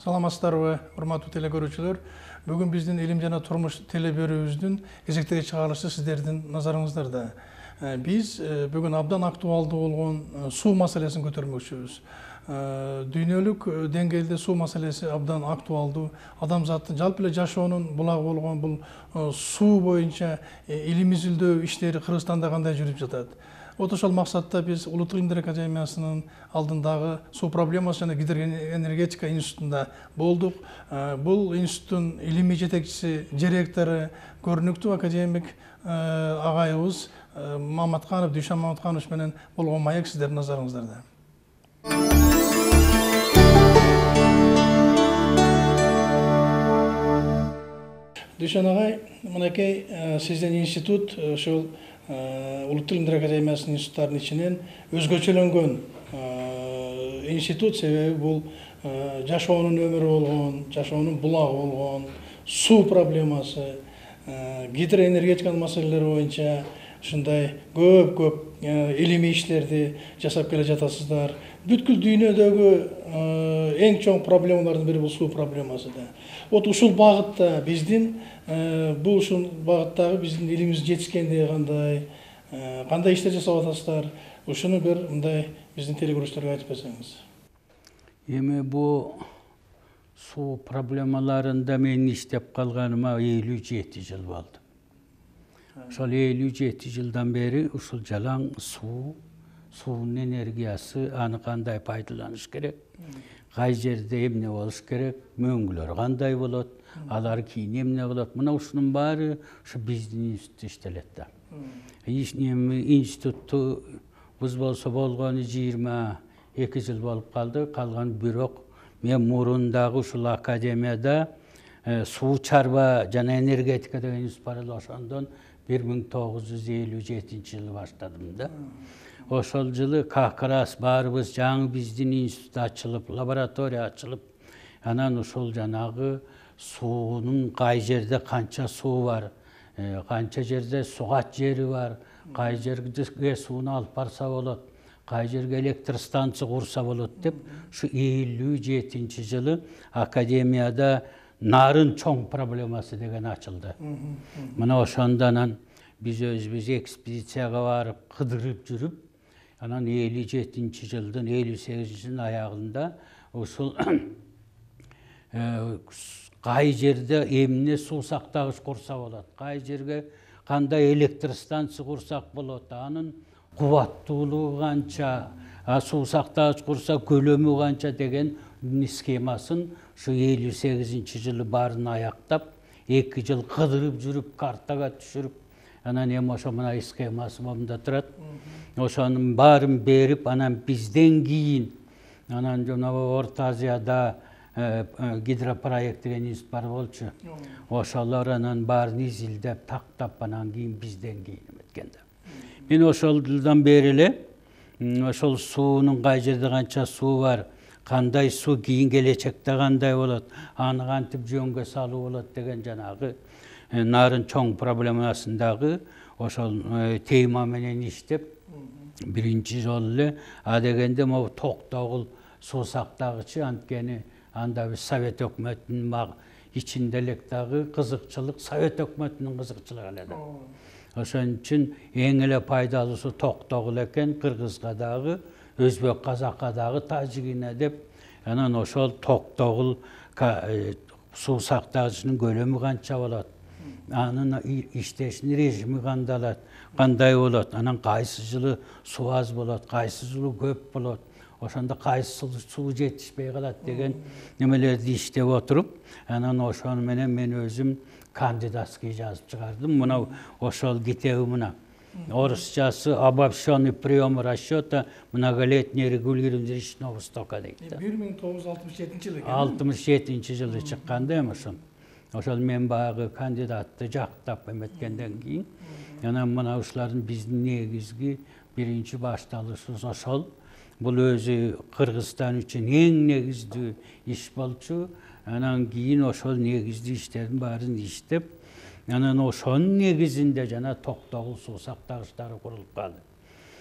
Саламатсыздарбы, урматтуу телекөрүүчүлөр. Бүгүн биздин илим жана турмуш телебөрүүбүздүн кезектеги чыгарылышы сиздердин назарыңыздарда. Биз бүгүн абдан актуалдуу болгон суу маселесин көтөрмөкчүбүз. Дүйнөлүк деңгээлде суу маселеси абдан актуалдуу. Адамзаттын жалпы эле жашоонун булагы болгон бул суу боюнча илим изилдөө иштери Кыргызстанда кандай жүрүп жатат? Ошол максатта биз Улуттук Илимдер Академиясынын алдындагы суу проблемасы жана гидроэнергетика институтунда болдук. Бул институттун илимий жетекчиси, директору, көрүнүктүү академик агайыбыз Маматканов, Дүйшөн Маматканович менен болгон маек сиздердин назарыңыздарда. Дүйшөн агай, мынакей сиздин институт ошол Улуттук Илимдер Академиясынын институттарынын ичинен өзгөчөлөнгөн институт, себеби бул жашоонун өмүрү болгон, жашоонун булагы болгон суу проблемасы, гидроэнергетиканын маселелери боюнча ушундай көп илимий иштерди жасап келе жатасыздар. Бүткүл дүйнөдөгү эң чоң проблемалардын бири бул суу проблемасы да. Вот ушул багытта биздин ушул багыттагы биздин илимибиз жетишкендиги кандай иштер жасап атасыздар? Ушуну бир мындай биздин телекөрүүчүлөргө айтып берсеңиз. Эми бу суу проблемаларында мен иштеп калганыма 57 жыл болду. Ошол 57 жылдан бери ушул жалаң суунун энергиясы, аны кандай пайдаланыш керек, кай жерде эмне болуш керек, мөңгүлөр кандай болот, алар кийин эмне болот. Мына ушунун баары ушу биздин институтта иштелет да. Институттубуз болсо болгону 22 жыл болуп калды. Калган бирок мен мурун ушул академияда суу чарба жана энергетика деген институт бар эле, ошондон 1957 жылы баштадым да. Ошол жылы как раз баарыбыз жаңы биздин институт ачылып, лаборатория ачылып, анан ушул жанагы суунун кай жерде канча суу бар, канча жерде сугат жери бар, кай жерге сууну алып барса болот, кай жерге электр станция курса болот деп, ушу 57 жылы академияда нарын чоң проблемасы деген ачылды. Мына ошондон биз өзүбүз экспедицияга барып, кыдырып жүрүп, анан 57 жылдын 58 аягында ушул кай жерде эмне суу сактагыч курса болот, кай жерге кандай электр станция курсак болот, анын кубаттуулугу канча, суу сактагыч курса көлөмү канча деген схемасын ушу 58 жылы баарын аяктап, 2 жыл кыдырып жүрүп, картага түшүрүп, анан эми ошо мына схемасы момунда турат. Ошонун баарын берип, анан бизден кийин, анан жана Орто Азияда гидропроект деген институт бар болчу. Ошолор анан баарын изилдеп, тактап, анан кийин бизден кийин эметкенде. Мен ошол жылдан бери эле ошол суунун кай жерде канча суу бар, кандай суу кийин келечекте кандай болот, аны кантип жөнгө салуу болот деген жанагы нарын чоң проблемасындагы ошол тема менен иштеп, биринчи жолу эле дегенде могу Токтогул суу сактагычы, анткени анда биз Совет өкмөтүнүн ичинде элек дагы кызыкчылык, Совет өкмөтүнүн кызыкчылыгы эле да. Ошон үчүн эң эле пайдалуусу Токтогул экен, кыргызга дагы, өзбек казакка дагы, тажигине деп, анан ошол Токтогул суу сактагычынын көлөмү канча болот, анын иштешинин режими кандай болот, анан кайсы жылы суу аз болот, кайсы жылы көп болот, ошондо кайсы суу жетишпей калат деген немелерди иштеп отуруп, анан ошону менен мен өзүм кандидатский жазып чыгардым. Мына ошол китеби мына. Орусчасы «Обобщенный прием расчета многолетней регулируемой речного стока» дейт. 1967 жылы экен. 67 жылы чыккан да эми ошол. Ошол мен баягы кандидатты жактап эметкенден кийин, анан мына ушулардын биздин негизги биринчи башталышыбыз ошол. Бул өзү Кыргызстан үчүн эң негиздүү иш болчу. Анан кийин ошол негиздүү иштердин баарын иштеп, анан ошонун негизинде жана Токтогул суу сактагычтары курулуп калды.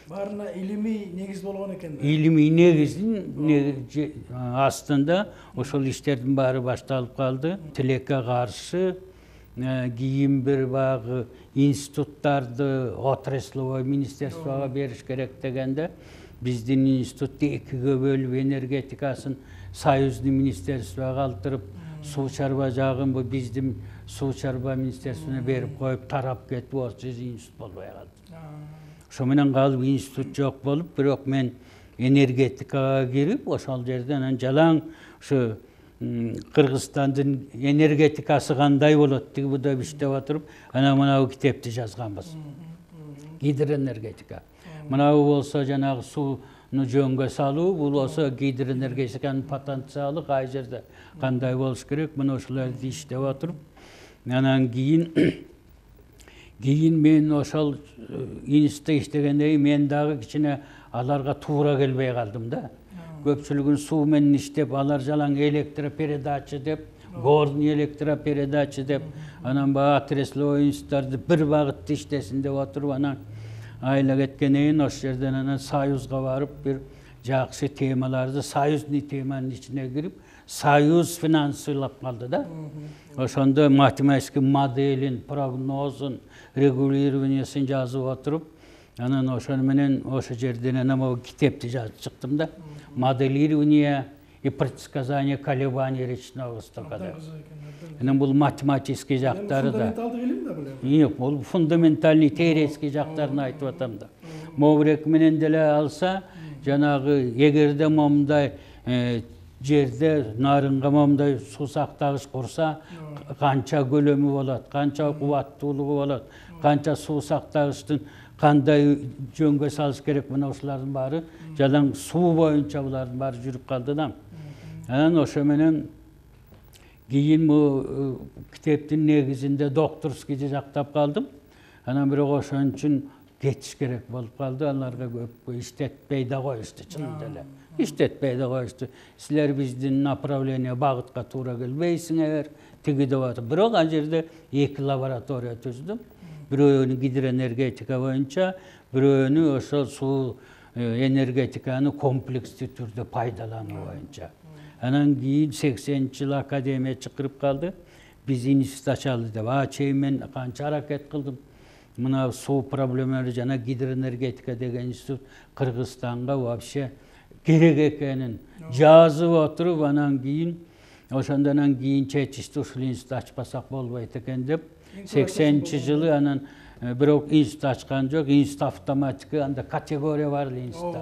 Barına ilimi negiz болгон экен. İlmi negizin aslında ошол иштердин баары башталып калды. Тилекке каршы кийин бир баягы институттарды отрасловой министерствого бериш керек дегенде биздин институтты экиге бөлүп энергетикасын союзный министерствого калтырып, суу чарба жагын бу биздин суу чарба министерствосуна берип коюп тарап кетип, ошо институт болбой калды. Ошо менен калып институт жок болуп, бирок мен энергетикага кирип, ошол жерден анан жалаң ушу Кыргызстандын энергетикасы кандай болот деп иштеп отуруп, анан мына китепти жазганбыз. Гидроэнергетика. Мына болсо жанагы сууну жөнгө салуу, бул болсо гидроэнергетиканын потенциалы кай жерде кандай болуш керек, мына ошолорду иштеп отуруп, анан кийин мен ошол институтта иштегенден кийин мен дагы кичине аларга туура келбей калдым да. Көпчүлүгүн суу менен иштеп, алар жалаң электропередача деп, горный электропередача деп, анан баягы отрасловой институттарды бир багытта иштесин деп отуруп, анан айла кеткенден кийин ошол жерден анан союзга барып, бир жакшы темаларды, союзный теманын ичине кирип, союз финансылап калды да. Ошондо математический моделин, прогнозун, регулированиясын жазып отуруп, анан ошол менен ошол жерден анан китепти жазып чыктым да. Моделирование и предсказание колебаний речного стока. Анан бул математический жактары да. Фундаменталдык илим да билем. Жок, бул фундаментальный теоретический жактарын айтып атам да. Могурек менен деле алса, жанагы эгерде момундай жерде нарынга момундай суу сактагыч курса, канча көлөмү болот, канча кубаттуулугу болот, канча суу сактагычтын кандай жөнгө салыш керек, мына ошолордун баары жалаң суу боюнча булардын баары жүрүп калды да. Анан ошо менен кийин бул китептин негизинде докторский жактап калдым. Анан бирок ошон үчүн кетиш керек болуп калды. Аларга көп иштетпей да коюшту, чынында эле. Иштетпей да коюшту. Силер биздин направление багытка туура келбейсиңер, тиги деп атып. Бирок ал жерде эки лаборатория түздүм. Бирөөнү гидроэнергетика боюнча, бирөөнү ошол суу энергетиканы комплекстүү түрдө пайдалануу боюнча. Анан кийин 80-жылы академия чакырып калды. Биз институт ачалы деп. Чейин мен канча аракет кылдым. Мына суу проблемалары жана гидроэнергетика деген институт Кыргызстанга вообще керек экенин жазып отуруп, анан кийин ошондон кийин чечишти, ушул институт ачпасак болбойт экен деп. 80-жылы анан бирок институт ачкан жок, институт автоматика, анда категория бар эле институттар.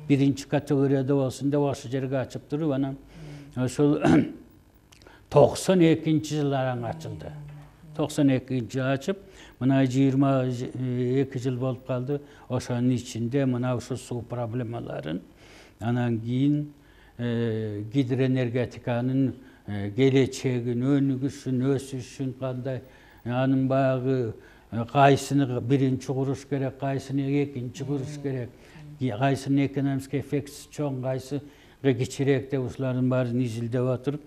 Биринчи категорияда болсун деп ошол жерге ачып туруп, анан ошол 92-жылы ачылды. 92-жылы ачып, мына 22 жыл болуп калды. Ошонун ичинде мына ушул суу проблемаларын, анан кийин гидроэнергетиканын келечегин, өнүгүшүн, өсүшүн кандай, анын баягы кайсыны биринчи куруш керек, кайсыны экинчи куруш керек, кайсынын экономический эффектisi чоң, кайсы кичирээк деп ушулардын баарын изилдеп отуруп,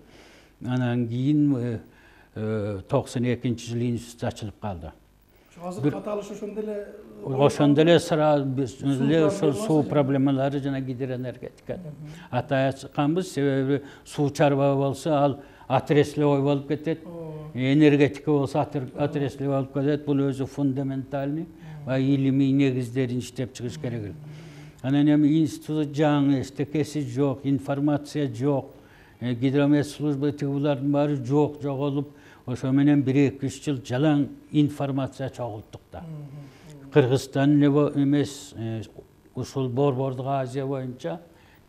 анан кийин 92-жылы институт ачылып калды. Азыр каталыш ошондо эле ошол суу проблемалары жана гидроэнергетика атай ачканбыз. Себеби суу чарба болсо ал отрасловой болуп кетет, энергетика болсо отрасловой болуп кетет. Бул өзү фундаментальный илимий негиздерин иштеп чыгыш керек. Анан эми институт жаңы, эчтекеси жок, информация жок, гидромет служба булардын баары жок, жоголуп, ошо менен 1-2 жыл жалаң информация чогулттук да. Кыргызстан эмес, ушул Борбордук Азия боюнча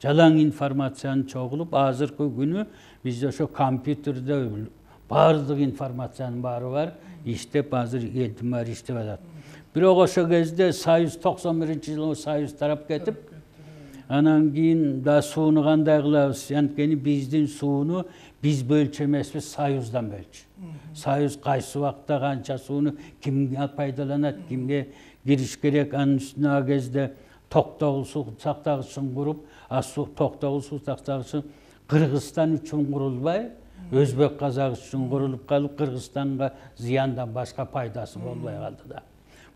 жалаң информацияны чогулуп, азыркы күнү бизде ошо компьютерде баардык информациянын баары бар, иштеп, азыр элдин баары иштеп атат. Бирок ошол кезде Союз 91-жылы Союз тарап кетип, анан кийин да сууну кандай кылабыз? Анткени биздин сууну биз бөлчү эмеспиз, Союздан бөлчү. Союз кайсы убакта канча сууну кимге пайдаланат, кимге кириш керек, анын үстүнө ал кезде токтогул суу сактагычын куруп, токтогул суу сактагычы Кыргызстан үчүн курулбай, Өзбек казак үчүн курулуп калып, Кыргызстанга зыяндан башка пайдасы болбой калды да.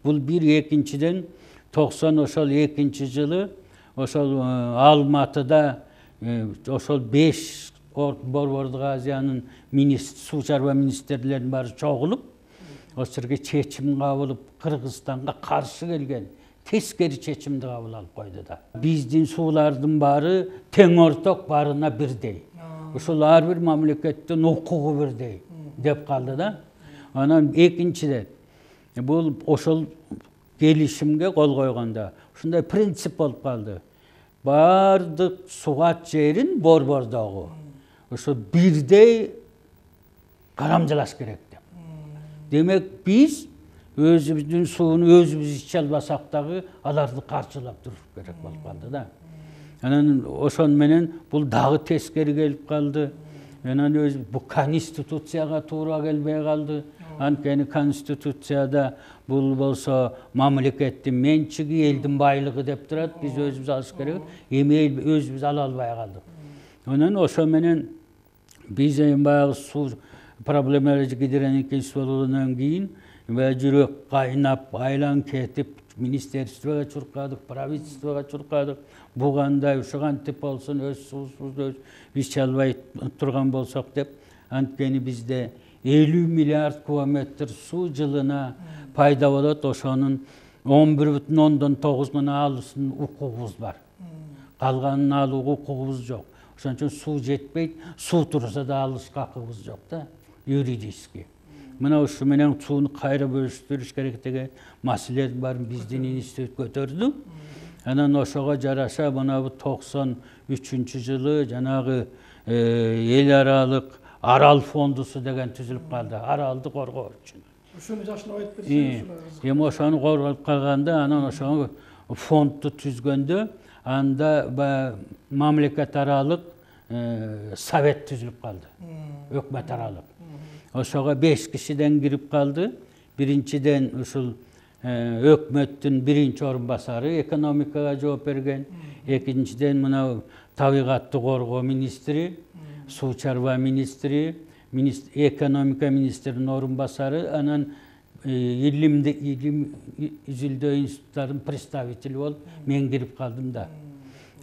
Bul bir ekinçiden 90 oşol ekinci yılı oşol Almatıda oşol 5 Borbordu Gaziyanın su çarba ministerlerinin bari çoğulup o sırada çeçim kabılıp Kırgızistan'a karşı gelgen teskeri çeçimdi kabul alıp koydu da. Bizdin sulardın bari ten ortak barına birdey. Oşol har bir mamlekettin hukuku birdey dep kaldı da. Anan ekinçide bu oşol gelişimge kol koyganda şunday prinsip olup kaldı. Bardık sugat jerin Borbordoğu. Oşo birdey karamcılaş gerekti. Demek biz özümüzün suunu özümüz içe albasak dağı alardı karşılap durup gerek bolup kaldı da. Anan oşon menen bul dağı teskeri gelip kaldı. Anan öz bu konstitutsiyaga toora gelbey kaldı. Ankeni konstitutsiyada bul bolsa mamlekettin mençigi eldin baylığı dep turat. Biz özümüz alış gerek. Emeği özümüz ala albay kaldık. Anan oşon menen biz bayağı su problemleri giderenken sorulundan keyin ve jürek kaynap aylan ketip ministerstvoga çurkadık, pravительствоga çurkadık. Buganda uşugan tip olsun öz susuz öz biz çalbay turgan bolsak dep antkeni bizde 50 milyar kilometr su yılına payda bolat. Oşonun 11,9 gına alısın hukukubuz var. Kalganın alı hukukubuz yok. Onun için su jetpeyt, su tursa da alış hakkımız yok da yuridiski. Mına şu menen suunu kayra bölüştürüş gerektiği meseleler var bizden institut götürdü. Anan oşoğa jaraşa bana bu 93. yılı janağı el aralık Aral fondusu degen tüzülüp kaldı. Araldı korgoo üçün. Şunu yaşına ayıp berseniz. Hem oşonu korgolup kalganda anan oşonu fondu tüzgöndü. Anda mamleket aralık Sovet tüzülüp kaldı. Hükümet aralık. Oşoğa 5 kişiden girip kaldı. Birinciden usul hükümetin birinci orunbasarı ekonomikaga жооп берген. Ekinciden mına tabigatты korgoo ministri, su çarba ministri, ekonomika ministerinin orunbasarı, anan ilim üzüldü institutların представители olup men girip kaldım da.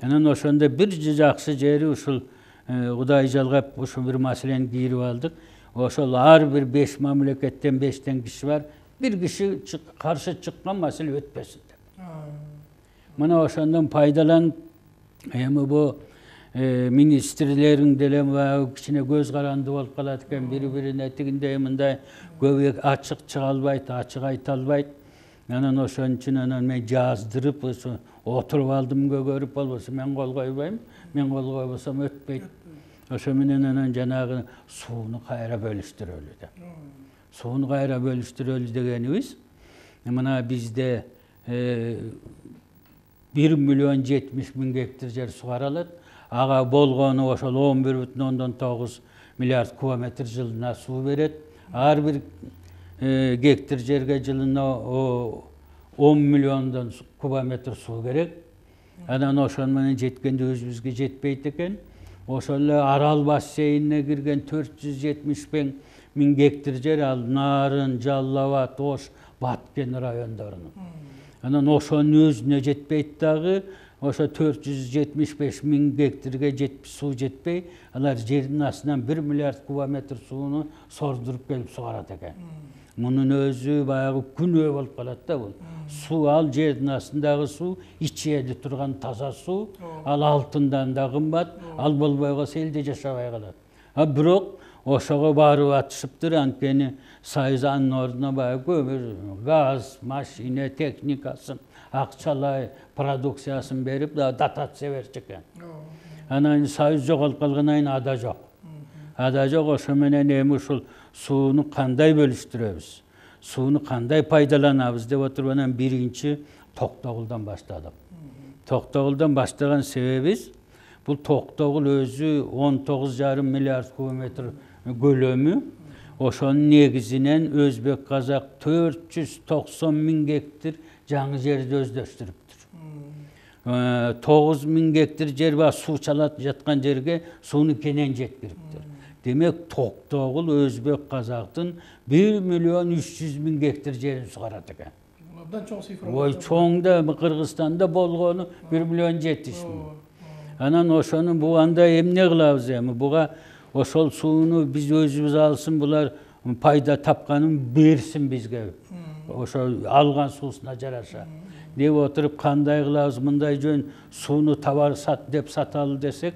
Anan oşonda bir jakşı jeri uşul Hudaý jalgap uşul bir maseleni girip aldık. Oşol har bir 5 mamleketten 5'ten kişi var. Bir kişi karşı çıkkan mesele ötmesin dep. Mına oşondan faydalan hem bu ministerlerin delem ve kişine göz karandı olup kalatken biri-birine tiginde mınday göbek açık çıga albayt, açık ayta albayt. Anan oşon için anan men jazdırıp oturup aldım görüp bolbosa men kol koybayım. Men kol koybasam ötpeyt. Oşo menen anan janagı suunu kayra bölüştürölü de. Suunu kayra bölüştürölü degenimiz mına bizde 1.070.000 hektar yer sugarılat. Ağa bolgonu oşol 11,9 milyar kilometr yılına su beret. Har bir hektar yerge yılına 10 milyondan kilometr su gerek. Anan oşon menen jetkende özümüzge jetpeyt eken. Oşolla Aral basseyinine girgen 470.000 hektar yer al Narın, Jallaba, Toş, Batken rayonlarının. Anan oşonun özüne jetpeyt dağı oşo 475.000 hektarga su jetpey, alar jerin astynan 1 milyar kilometr suunu sordurup gelip sugarat eken. Bunun özü bayağı күнөө bolup kalat da bu. Su al jerin astındağı su, içiyede turgan taza su, al altından da kımbat, al bolbay kalsa elde jaşabay kalat. Ha birok oşoğa barıp atışıptır, antkeni sayızanın orduna bayağı kömür, gaz, maşine, teknikasın, akçalay, produksiyasın berip da dotatsiya berçeken. Anan sayız jok olup kalganayn ada jok. Ada jok oşo menen emi uşul suunu kanday bölüştüröbüz, suunu kanday paydalanabız dep oturup birinci Toktoguldan başladık. Toktoguldan başlagan sebebimiz bu Toktogul özü 19,5 milyar kilometr kölömü. Oşonun negizinen Özbek Kazak 490.000 hektar жаңы жерди özдөштүрүптүр. 9.000 hektar жер бар суу чалат жаткан жерге сууну кенен жеткириптир. Demek Toktogul Özbek Kazak'tın 1.300.000 hektar jerin sugarat eken. Abdan çoğun sifir. Oy çoğunda Kırgızstanda bolgonu 1.700.000. Anan oşonu bu anda emne kılabız emi. Buga oşol suunu biz özümüz alsın, bular payda tapkanın bersin bizge. Oşol algan suusuna jaraşa. Dep oturup kanday kılabız, mınday jön suunu tabar sat dep satalı desek,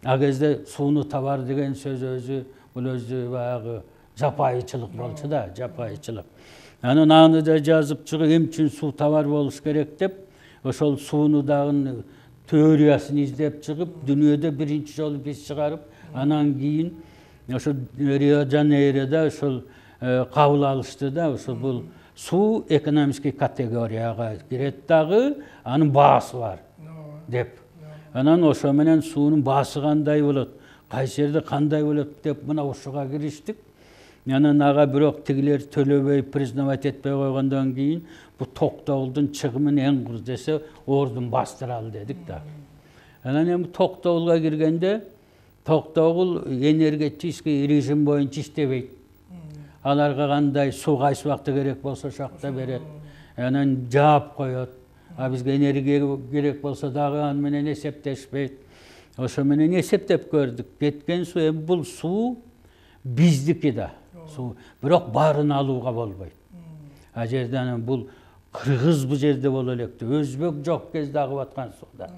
a кезде suunu tabar деген söz özü, bul özü bagı japayıçılık bolçu da, japayıçılık. Anın аны da жазıp çıgı emçün su tabar boluş gerek dep, oşol suunu dağın teoriyasını izlep çıkıp, dünyada birinci jolu biz çıkarıp, anan keyin oşo Rio de Janeiro'da oşol kabul alıştı da, oşol bul su ekonomik kategoriyaga kiret dagı, anın baası var dep. Anan oşo menen suunun baası kандай bolot, kayсы жерде кандай болот деп мына ошого кириштик. Анан ага бирок тигилер төлөбөй, признавать этпей койгондон кийин бу Токтогулдун чыгымын эң кур десе ордун бастыралы дедик да. Анан эми Токтогулга киргенде Токтогул энергетический режим боюнча иштебейт. Аларга кандай суу кайсы убакта керек болсо ошакта берет. Анан жаап коет. А бизге энергия керек болсо дагы аны менен эсептешпейт. Ошо менен эсептеп көрдүк. Кеткен суу эми бул суу биздики да. Суу бирок баарын алууга болбойт. А жерден бул кыргыз бу жерде боло электи. Өзбек жок кезде агып аткан сууда.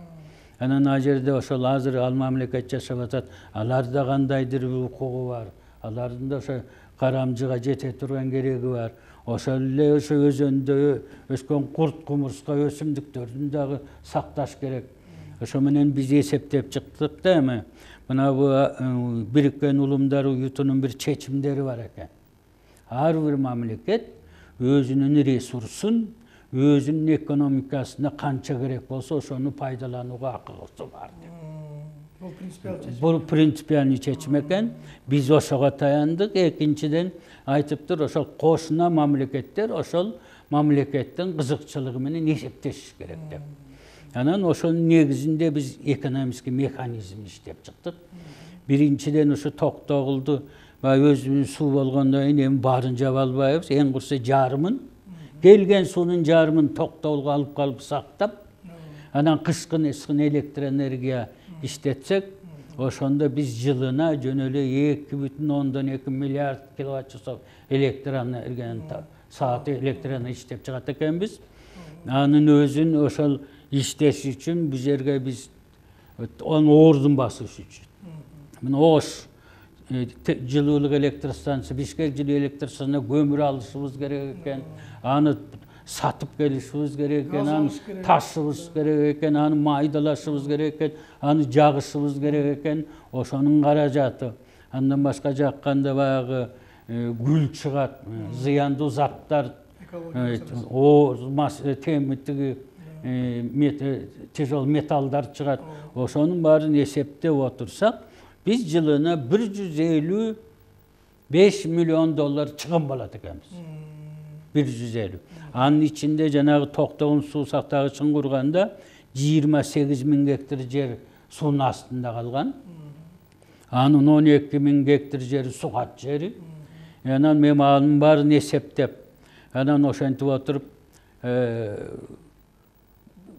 Анан а жерде ошол азыр ал мамлекет жашап атат. Аларда кандайдыр бир укугу бар. Алардын да ошо карамжыга жете турган кереги бар. Ошол эле ошо өзөндө өскөн курт кумурска өсүмдүктөрдүн дагы сакташ керек. Ошо менен биз эсептеп чыктык да эми. Мына бу Бириккен Улумдар Уютунун бир чечимдери бар экен. Ар бир мамлекет өзүнүн ресурсун, өзүнүн экономикасына канча керек болсо ошону пайдаланууга акылысы бар деп. Бул принципиальный чечим экен. Биз ошого таяндык. Экинчиден айтыптыр, ошол кошуна мамлекеттер ошол мамлекеттин кызыкчылыгы менен эсептешиш керек деп. Анан ошонун негизинде биз экономический механизм иштеп чыктык. Биринчиден ошо Токтогулду өзүбүз суу болгондон кийин эми баарын жаба албайбыз. Эң курса жарымын, келген суунун жарымын Токтогулга алып калып сактап, анан кышкын электр энергия иштетсек, ошондо биз жылына жөн эле 2,2 миллиард киловатт часов электр энергияны саат электр энергия иштеп чыгат экенбиз. Анын өзүн ошол иштеш үчүн бу жерге биз ордун басыш үчүн. Мына Ош жылуулук электр станциясы, Бишкек жылуу электр станциясына көмүр алышыбыз керек экен. Аны сатып келишибиз керек экен, аны ташыбыз керек экен, аны майдалашыбыз керек экен, аны жагышыбыз керек экен. Ошонун каражаты. Андан башка жакканда баягы гүл чыгат, зыяндуу заттар, темиги тяжел металлдар чыгат. Ошонун баарын эсептеп отурсак, биз жылына 155 миллион доллар чыгым болот экенбиз. 150. Анын ичинде жанагы Токтогул суу сактагычын курганда 28.000 гектар жер суунун астында калган. Анын 12.000 гектар жери сугат жери. Анан мен анын баарын эсептеп, анан ошентип отуруп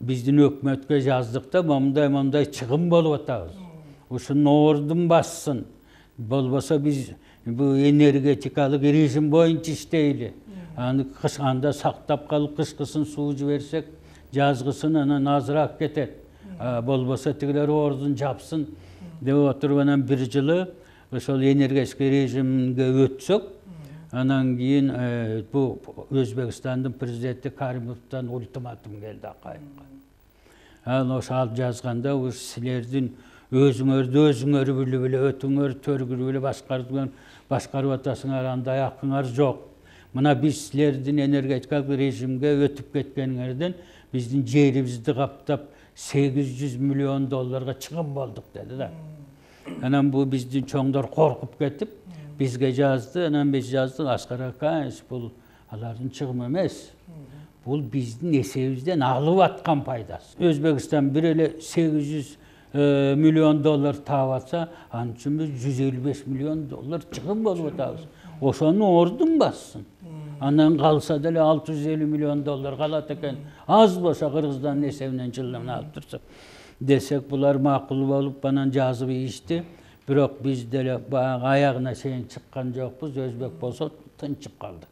биздин өкмөткө жаздык да, мындай чыгым болуп атабыз. Ушунун ордун бассын. Болбосо биз бу энергетикалык режим боюнча иштейли. Анда сактап калып кышкысын суу жиберсек, жазгысын анан азыраак кетет. Болбосо тигилер ордун жапсын деп отуруп анан бир жылы ошол энергетикалык режимге өтсөк, анан кийин бу Өзбекстандын президенти Каримовдон ультиматум келди акайыкка. Ал ошол жазганда силердин өзүңөр билип эле өтүңөр төргүлүп эле башкарып атасыңар, андай акыңар жок. Мына биз силердин энергетикалык режимге өтүп кеткениңерден биздин жерибизди каптап 800 миллион долларга чыгым болдук деди да. Анан бу биздин чоңдор коркуп кетип бизге жазды. Анан биз жаздык, Аскар Акаевич, бул алардын чыгымы эмес. Бул биздин эсебибизден алып аткан пайдасы. Өзбекстан бир эле 800 миллион доллар таап атса, анын үчүн биз 155 миллион доллар чыгым болуп атабыз. Ошону ордун бассын. Андан қалса деле 650 миллион доллар қалат екен. Аз болса Кыргызстандын эсебинен жылына алып турсак десек, булар макул болуп анан жазып ийишти. Бирок биз деле баягы аягына чейин чыккан жокпуз. Өзбек болсо тынчып калды.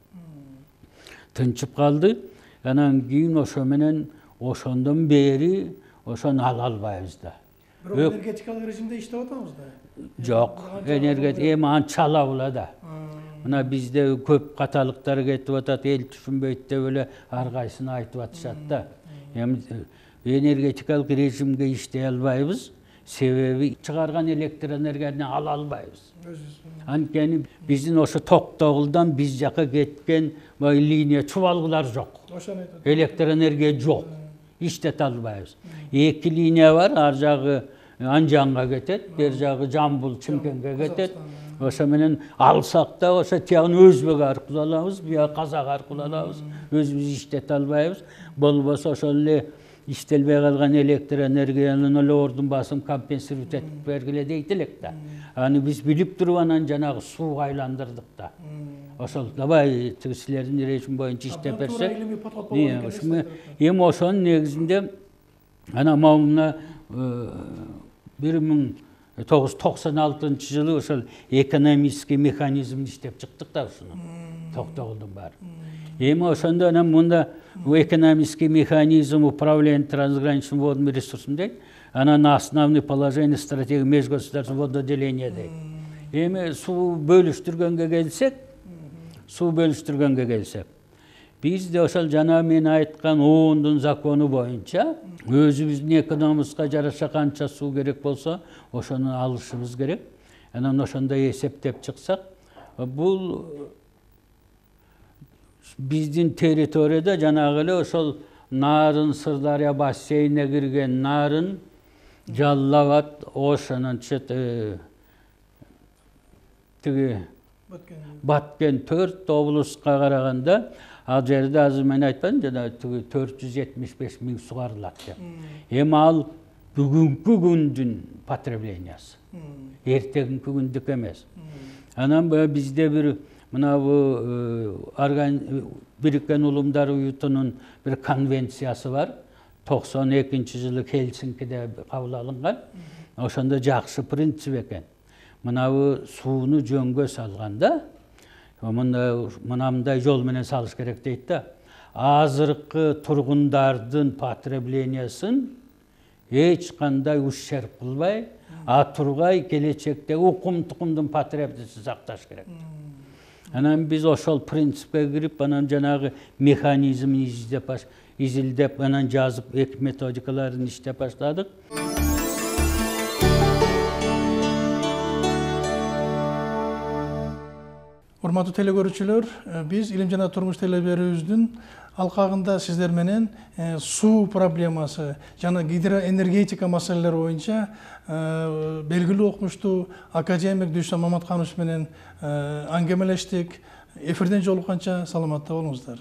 Тынчып калды. Анан кийин ошо менен ошондон бери ошону ала албайбыз да. Бирок энергетикалык режимде иштеп атабыз да. Жок, энергетика эми анча алабыла да. Мына бизде көп каталыктар кетип атат, эл түшүнбөйт деп эле ар кайсыны айтып атышат да. Эми энергетикалык режимге иштей албайбыз, себеби чыгарган электр энергияны ала албайбыз. Анткени биздин ошо Токтогулдан биз жака кеткен линия чубалгылар жок. Электр энергия жок. Иштете албайбыз. Эки линия бар, ар жагы Анжанга кетет, бер жагы Жамбыл, Чымкентке кетет. Ошо менен алсак да ошо тиягын өзбек аркылуу алабыз, буя казак аркылуу алабыз. Өзүбүз иштете албайбыз. Болбосо ошол эле иштелбей калган электр энергиянын эле ордун басым компенсировать этип бергиле дейт элек да. Аны биз билип туруп анан жанагы сууга айландырдык да. Ошол давай силердин режим боюнча иштеп берсек. Эми ошонун негизинде ана мына 1996 жылы ошол экономический механизмди иштеп чыктык да ушуну. Токтогулдун баары. Эми ошондо анан мында экономический механизм управления трансграничным водным ресурсом дейт. Анан основные положения стратегии межгосударственного вододеления дейт. Эми суу бөлүштүргөнгө келсек, бизде ошол жана мен айткан оондун закону боюнча өзүбүздүн экономикабызга жараша канча суу керек болсо, ошону алышыбыз керек. Анан ошондой эсептеп чыксак, бул биздин территорияда жанагы эле ошол Нарын, Сырдария бассейнине кирген Нарын, Жалал Абад, ошонун тиги Баткен 4 облуска караганда, ал жерде азыр мен айтпадым, жана 475 миң сугарылат деп. Эми ал бүгүнкү күндүн потреблениясы. Эртеңки күндүк эмес. Анан бизде бир мына Бириккен Улумдар Уютунун бир конвенциясы бар. 92 жылы Хельсинкиде кабыл алынган. Ошондо жакшы принцип экен. Мына сууну жөнгө салганда, мындай жол менен салыш керек дейт да. Азыркы тургундардын потреблениясын эч кандай ущерб кылбай, тургай келечекте укум-тукумдун потребностун сакташ керек. Анан биз ошол принципке кирип, анан жанагы механизмин изилдеп, анан жазып, эки методикаларын иштеп баштадык. Урматтуу телекөрүүчүлөр, биз Илим жана турмуш телеберүүбүздүн алкагында сиздер менен суу проблемасы жана гидроэнергетика маселелери боюнча белгилүү окумуштуу академик Дүйшөн Маматканович менен аңгемелештик. Эфирден жолукканча саламатта болуңуздар.